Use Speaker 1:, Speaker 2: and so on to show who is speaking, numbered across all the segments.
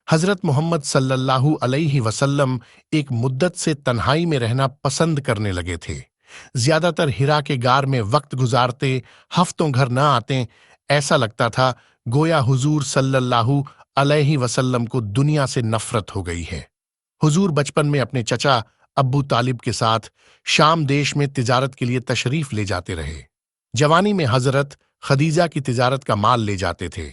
Speaker 1: حضرت محمد صلی اللہ علیہ وسلم ایک مدت سے تنہائی میں رہنا پسند کرنے لگے تھے۔ زیادہ تر ہرا کے غار میں وقت گزارتے، ہفتوں گھر نہ آتے۔ ایسا لگتا تھا گویا حضور صلی اللہ علیہ وسلم کو دنیا سے نفرت ہو گئی ہے۔ حضور بچپن میں اپنے چچا ابو طالب کے ساتھ شام دیش میں تجارت کے لیے تشریف لے جاتے رہے۔ جوانی میں حضرت خدیجہ کی تجارت کا مال لے جاتے تھے۔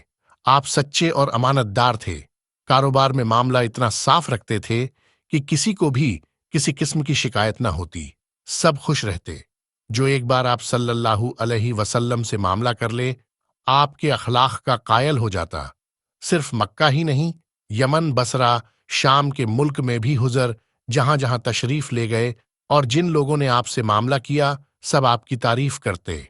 Speaker 1: آپ سچے اور امانت دار تھے۔ کاروبار میں معاملہ اتنا صاف رکھتے تھے کہ کسی کو بھی کسی قسم کی شکایت نہ ہوتی، سب خوش رہتے۔ جو ایک بار آپ صلی اللہ علیہ وسلم سے معاملہ کر لے، آپ کے اخلاق کا قائل ہو جاتا۔ صرف مکہ ہی نہیں، یمن، بصرہ، شام کے ملک میں بھی حضور جہاں جہاں تشریف لے گئے اور جن لوگوں نے آپ سے معاملہ کیا، سب آپ کی تعریف کرتے۔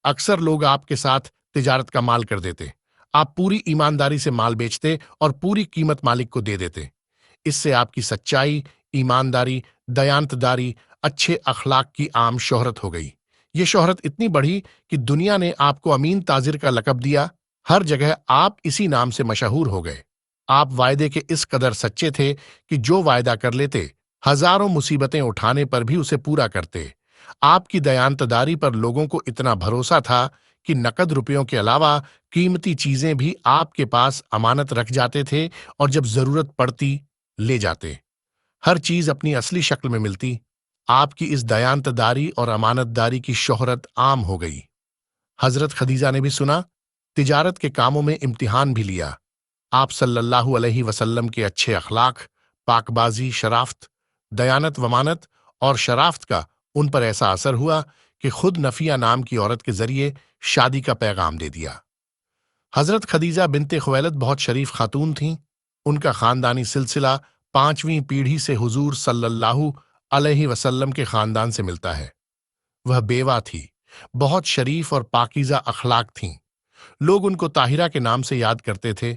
Speaker 1: اکثر لوگ آپ کے ساتھ تجارت کا مال کر دیتے۔ آپ پوری ایمانداری سے مال بیچتے اور پوری قیمت مالک کو دے دیتے۔ اس سے آپ کی سچائی، ایمانداری، دیانتداری، اچھے اخلاق کی عام شہرت ہو گئی۔ یہ شہرت اتنی بڑھی کہ دنیا نے آپ کو امین تاجر کا لقب دیا۔ ہر جگہ آپ اسی نام سے مشہور ہو گئے۔ آپ وعدے کے اس قدر سچے تھے کہ جو وعدہ کر لیتے، ہزاروں مصیبتیں اٹھانے پر بھی اسے پورا کرتے۔ آپ کی دیانتداری پر لوگوں کو اتنا بھروسہ تھا کہ نقد روپیوں کے علاوہ قیمتی چیزیں بھی آپ کے پاس امانت رکھ جاتے تھے اور جب ضرورت پڑتی لے جاتے۔ ہر چیز اپنی اصلی شکل میں ملتی۔ آپ کی اس دیانتداری اور امانت داری کی شہرت عام ہو گئی۔ حضرت خدیجہ نے بھی سنا، تجارت کے کاموں میں امتحان بھی لیا۔ آپ صلی اللہ علیہ وسلم کے اچھے اخلاق، پاک بازی، شرافت، دیانت ومانت اور شرافت کا ان پر ایسا اثر ہوا کہ خود نفیہ نام کی عورت کے ذریعے شادی کا پیغام دے دیا۔ حضرت خدیجہ بنت خویلد بہت شریف خاتون تھیں۔ ان کا خاندانی سلسلہ 5ویں پیڑھی سے حضور صلی اللہ علیہ وسلم کے خاندان سے ملتا ہے۔ وہ بیوہ تھی، بہت شریف اور پاکیزہ اخلاق تھیں۔ لوگ ان کو طاہرہ کے نام سے یاد کرتے تھے۔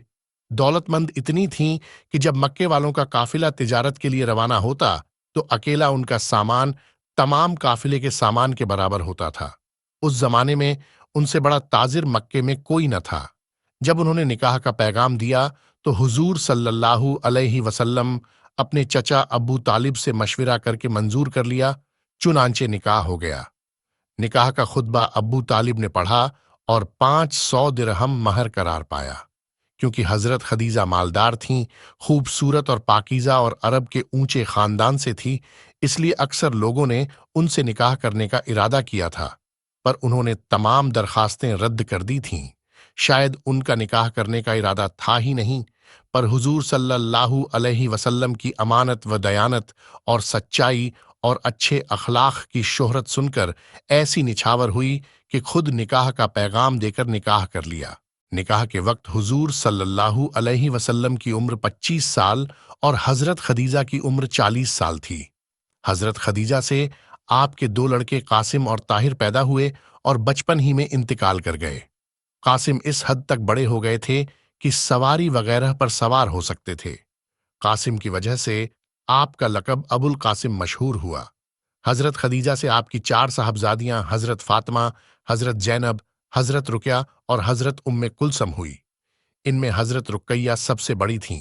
Speaker 1: دولت مند اتنی تھیں کہ جب مکے والوں کا قافلہ تجارت کے لیے روانہ ہوتا تو اکیلا ان کا سامان تمام قافلے کے سامان کے برابر ہوتا تھا۔ اس زمانے میں ان سے بڑا تاجر مکے میں کوئی نہ تھا۔ جب انہوں نے نکاح کا پیغام دیا تو حضور صلی اللہ علیہ وسلم اپنے چچا ابو طالب سے مشورہ کر کے منظور کر لیا، چنانچہ نکاح ہو گیا۔ نکاح کا خطبہ ابو طالب نے پڑھا اور 500 درہم مہر قرار پایا۔ کیونکہ حضرت خدیجہ مالدار تھیں، خوبصورت اور پاکیزہ اور عرب کے اونچے خاندان سے تھی، اس لیے اکثر لوگوں نے ان سے نکاح کرنے کا ارادہ کیا تھا، پر انہوں نے تمام درخواستیں رد کر دی تھیں۔ شاید ان کا نکاح کرنے کا ارادہ تھا ہی نہیں، پر حضور صلی اللہ علیہ وسلم کی امانت و دیانت اور سچائی اور اچھے اخلاق کی شہرت سن کر ایسی نچھاور ہوئی کہ خود نکاح کا پیغام دے کر نکاح کر لیا۔ نکاح کے وقت حضور صلی اللہ علیہ وسلم کی عمر 25 سال اور حضرت خدیجہ کی عمر 40 سال تھی۔ حضرت خدیجہ سے آپ کے 2 لڑکے قاسم اور طاہر پیدا ہوئے اور بچپن ہی میں انتقال کر گئے۔ قاسم اس حد تک بڑے ہو گئے تھے کہ سواری وغیرہ پر سوار ہو سکتے تھے۔ قاسم کی وجہ سے آپ کا لقب ابو القاسم مشہور ہوا۔ حضرت خدیجہ سے آپ کی 4 صاحبزادیاں حضرت فاطمہ، حضرت زینب، حضرت رقیہ اور حضرت ام کلثم ہوئی۔ ان میں حضرت رقیہ سب سے بڑی تھیں۔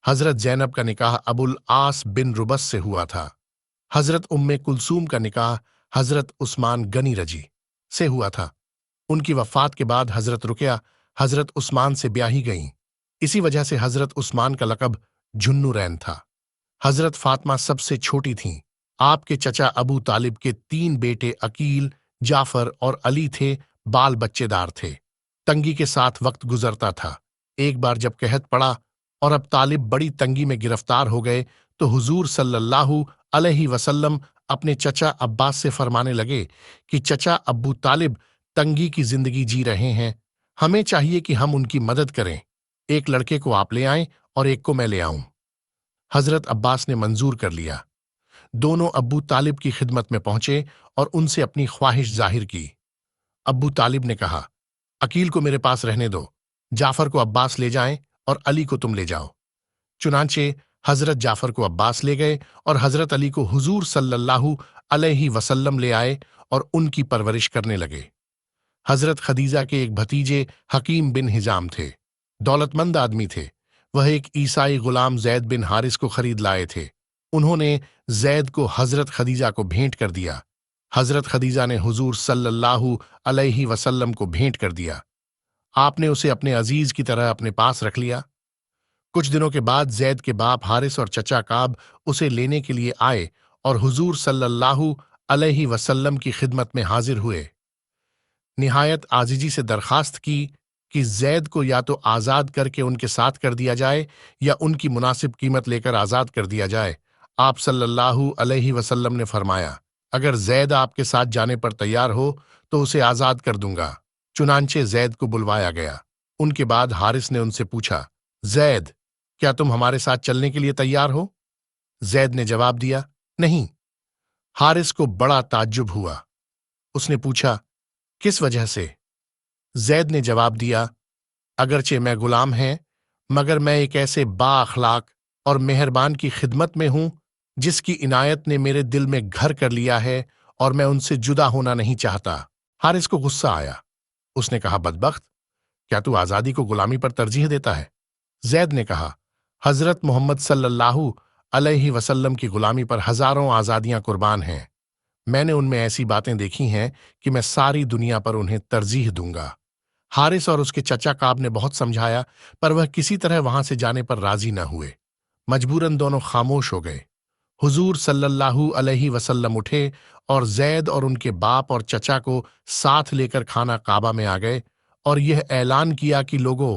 Speaker 1: حضرت زینب کا نکاح ابو العاص بن ربس سے ہوا تھا۔ حضرت ام کلثوم کا نکاح حضرت عثمان غنی رجی سے ہوا تھا۔ ان کی وفات کے بعد حضرت رقیہ حضرت عثمان سے بیاہی گئیں۔ اسی وجہ سے حضرت عثمان کا لقب ذوالنورین تھا۔ حضرت فاطمہ سب سے چھوٹی تھیں۔ آپ کے چچا ابو طالب کے 3 بیٹے عقیل، جعفر اور علی تھے، بال بچے دار تھے۔ تنگی کے ساتھ وقت گزرتا تھا۔ ایک بار جب قحط پڑا اور اب طالب بڑی تنگی میں گرفتار ہو گئے تو حضور صلی اللہ علیہ وسلم اپنے چچا عباس سے فرمانے لگے کہ چچا ابو طالب تنگی کی زندگی جی رہے ہیں، ہمیں چاہیے کہ ہم ان کی مدد کریں۔ ایک لڑکے کو آپ لے آئیں اور ایک کو میں لے آؤں۔ حضرت عباس نے منظور کر لیا۔ دونوں ابو طالب کی خدمت میں پہنچے اور ان سے اپنی خواہش ظاہر کی۔ ابو طالب نے کہا، عقیل کو میرے پاس رہنے دو، جعفر کو عباس لے جائیں اور علی کو تم لے جاؤ۔ چنانچہ حضرت جعفر کو عباس لے گئے اور حضرت علی کو حضور صلی اللہ علیہ وسلم لے آئے اور ان کی پرورش کرنے لگے۔ حضرت خدیجہ کے ایک بھتیجے حکیم بن حزام تھے، دولت مند آدمی تھے۔ وہ ایک عیسائی غلام زید بن حارث کو خرید لائے تھے۔ انہوں نے زید کو حضرت خدیجہ کو بھیٹ کر دیا۔ حضرت خدیجہ نے حضور صلی اللہ علیہ وسلم کو بھیٹ کر دیا۔ آپ نے اسے اپنے عزیز کی طرح اپنے پاس رکھ لیا۔ کچھ دنوں کے بعد زید کے باپ حارث اور چچا کعب اسے لینے کے لیے آئے اور حضور صلی اللہ علیہ وسلم کی خدمت میں حاضر ہوئے۔ نہایت عاجزی سے درخواست کی کہ زید کو یا تو آزاد کر کے ان کے ساتھ کر دیا جائے یا ان کی مناسب قیمت لے کر آزاد کر دیا جائے۔ آپ صلی اللہ علیہ وسلم نے فرمایا، اگر زید آپ کے ساتھ جانے پر تیار ہو تو اسے آزاد کر دوں گا۔ چنانچہ زید کو بلوایا گیا۔ ان کے بعد حارث نے ان سے پوچھا، زید، کیا تم ہمارے ساتھ چلنے کے لیے تیار ہو؟ زید نے جواب دیا، نہیں۔ حارث کو بڑا تعجب ہوا۔ اس نے پوچھا، کس وجہ سے؟ زید نے جواب دیا، اگرچہ میں غلام ہے مگر میں ایک ایسے با اخلاق اور مہربان کی خدمت میں ہوں جس کی عنایت نے میرے دل میں گھر کر لیا ہے اور میں ان سے جدا ہونا نہیں چاہتا۔ حارث کو غصہ آیا۔ اس نے کہا، بدبخت، کیا تو آزادی کو غلامی پر ترجیح دیتا ہے؟ زید نے کہا، حضرت محمد صلی اللہ علیہ وسلم کی غلامی پر ہزاروں آزادیاں قربان ہیں۔ میں نے ان میں ایسی باتیں دیکھی ہیں کہ میں ساری دنیا پر انہیں ترجیح دوں گا۔ حارث اور اس کے چچا کعب نے بہت سمجھایا پر وہ کسی طرح وہاں سے جانے پر راضی نہ ہوئے۔ مجبوراً دونوں خاموش ہو گئے۔ حضور صلی اللہ علیہ وسلم اٹھے اور زید اور ان کے باپ اور چچا کو ساتھ لے کر خانہ کعبہ میں آ گئے اور یہ اعلان کیا کہ لوگوں،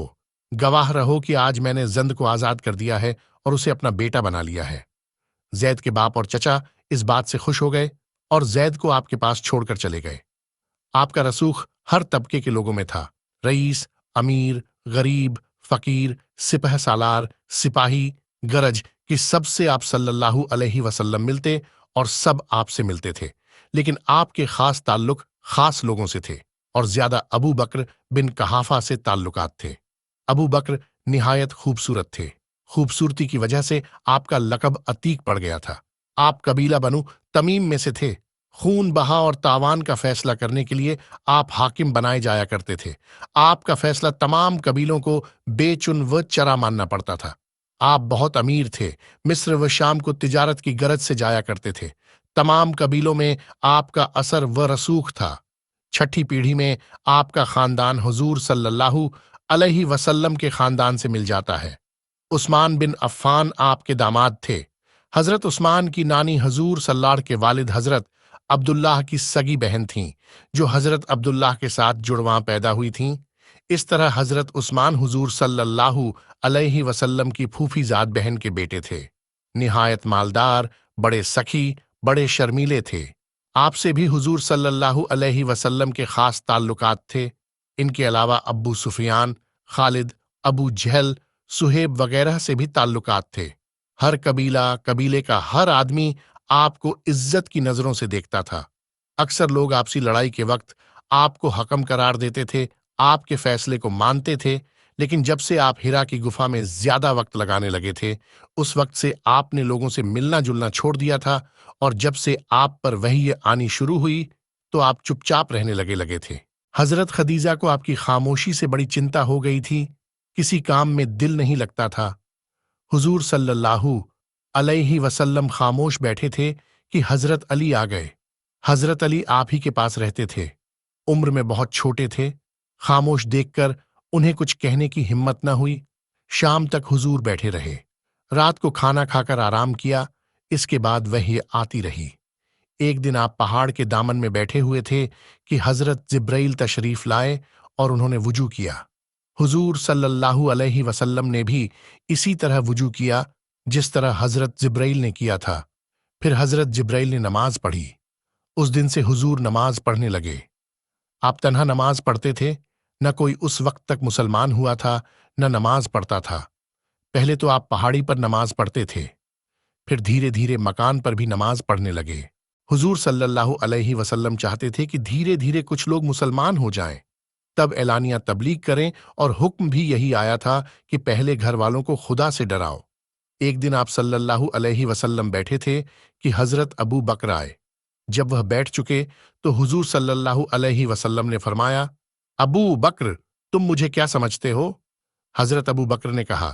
Speaker 1: گواہ رہو کہ آج میں نے زند کو آزاد کر دیا ہے اور اسے اپنا بیٹا بنا لیا ہے۔ زید کے باپ اور چچا اس بات سے خوش ہو گئے اور زید کو آپ کے پاس چھوڑ کر چلے گئے۔ آپ کا رسوخ ہر طبقے کے لوگوں میں تھا، رئیس، امیر، غریب، فقیر، سپہ سالار، سپاہی، گرج کہ سب سے آپ صلی اللہ علیہ وسلم ملتے اور سب آپ سے ملتے تھے، لیکن آپ کے خاص تعلق خاص لوگوں سے تھے اور زیادہ ابو بکر بن قحافہ سے تعلقات تھے۔ ابو بکر نہایت خوبصورت تھے۔ خوبصورتی کی وجہ سے آپ کا لقب عتیق پڑ گیا تھا۔ آپ قبیلہ بنو تمیم میں سے تھے۔ خون بہا اور تاوان کا فیصلہ کرنے کے لیے آپ حاکم بنائے جایا کرتے تھے۔ آپ کا فیصلہ تمام قبیلوں کو بے چن و چرا ماننا پڑتا تھا۔ آپ بہت امیر تھے، مصر و شام کو تجارت کی غرض سے جایا کرتے تھے۔ تمام قبیلوں میں آپ کا اثر و رسوخ تھا۔ چھٹی پیڑھی میں آپ کا خاندان حضور صلی اللہ علیہ وسلم کے خاندان سے مل جاتا ہے۔ عثمان بن عفان آپ کے داماد تھے۔ حضرت عثمان کی نانی حضور صلی اللہ علیہ کے والد حضرت عبداللہ کی سگی بہن تھیں، جو حضرت عبداللہ کے ساتھ جڑواں پیدا ہوئی تھیں۔ اس طرح حضرت عثمان حضور صلی اللہ علیہ وسلم کی پھوپھی زاد بہن کے بیٹے تھے۔ نہایت مالدار، بڑے سخی، بڑے شرمیلے تھے۔ آپ سے بھی حضور صلی اللہ علیہ وسلم کے خاص تعلقات تھے۔ ان کے علاوہ ابو سفیان، خالد، ابو جہل، سہیب وغیرہ سے بھی تعلقات تھے۔ ہر قبیلے کا ہر آدمی آپ کو عزت کی نظروں سے دیکھتا تھا۔ اکثر لوگ آپسی لڑائی کے وقت آپ کو حکم قرار دیتے تھے، آپ کے فیصلے کو مانتے تھے، لیکن جب سے آپ ہیرا کی گفا میں زیادہ وقت لگانے لگے تھے، اس وقت سے آپ نے لوگوں سے ملنا جلنا چھوڑ دیا تھا، اور جب سے آپ پر وحی آنی شروع ہوئی تو آپ چپ چاپ رہنے لگے تھے۔ حضرت خدیجہ کو آپ کی خاموشی سے بڑی چنتا ہو گئی تھی، کسی کام میں دل نہیں لگتا تھا۔ حضور صلی اللہ علیہ وسلم خاموش بیٹھے تھے کہ حضرت علی آ گئے۔ حضرت علی آپ ہی کے پاس رہتے تھے، عمر میں بہت چھوٹے تھے۔ خاموش دیکھ کر انہیں کچھ کہنے کی ہمت نہ ہوئی۔ شام تک حضور بیٹھے رہے، رات کو کھانا کھا کر آرام کیا، اس کے بعد وحی آتی رہی۔ ایک دن آپ پہاڑ کے دامن میں بیٹھے ہوئے تھے کہ حضرت جبرائیل تشریف لائے اور انہوں نے وضو کیا۔ حضور صلی اللہ علیہ وسلم نے بھی اسی طرح وضو کیا جس طرح حضرت جبرائیل نے کیا تھا۔ پھر حضرت جبرائیل نے نماز پڑھی۔ اس دن سے حضور نماز پڑھنے لگے۔ آپ تنہا نماز پڑھتے تھے، نہ کوئی اس وقت تک مسلمان ہوا تھا نہ نماز پڑھتا تھا۔ پہلے تو آپ پہاڑی پر نماز پڑھتے تھے، پھر دھیرے دھیرے مکان پر بھی نماز پڑھنے لگے۔ حضور صلی اللہ علیہ وسلم چاہتے تھے کہ دھیرے دھیرے کچھ لوگ مسلمان ہو جائیں، تب اعلانیہ تبلیغ کریں، اور حکم بھی یہی آیا تھا کہ پہلے گھر والوں کو خدا سے ڈراؤ۔ ایک دن آپ صلی اللہ علیہ وسلم بیٹھے تھے کہ حضرت ابو بکر آئے۔ جب وہ بیٹھ چکے تو حضور صلی اللہ علیہ وسلم نے فرمایا، ابو بکر، تم مجھے کیا سمجھتے ہو؟ حضرت ابو بکر نے کہا،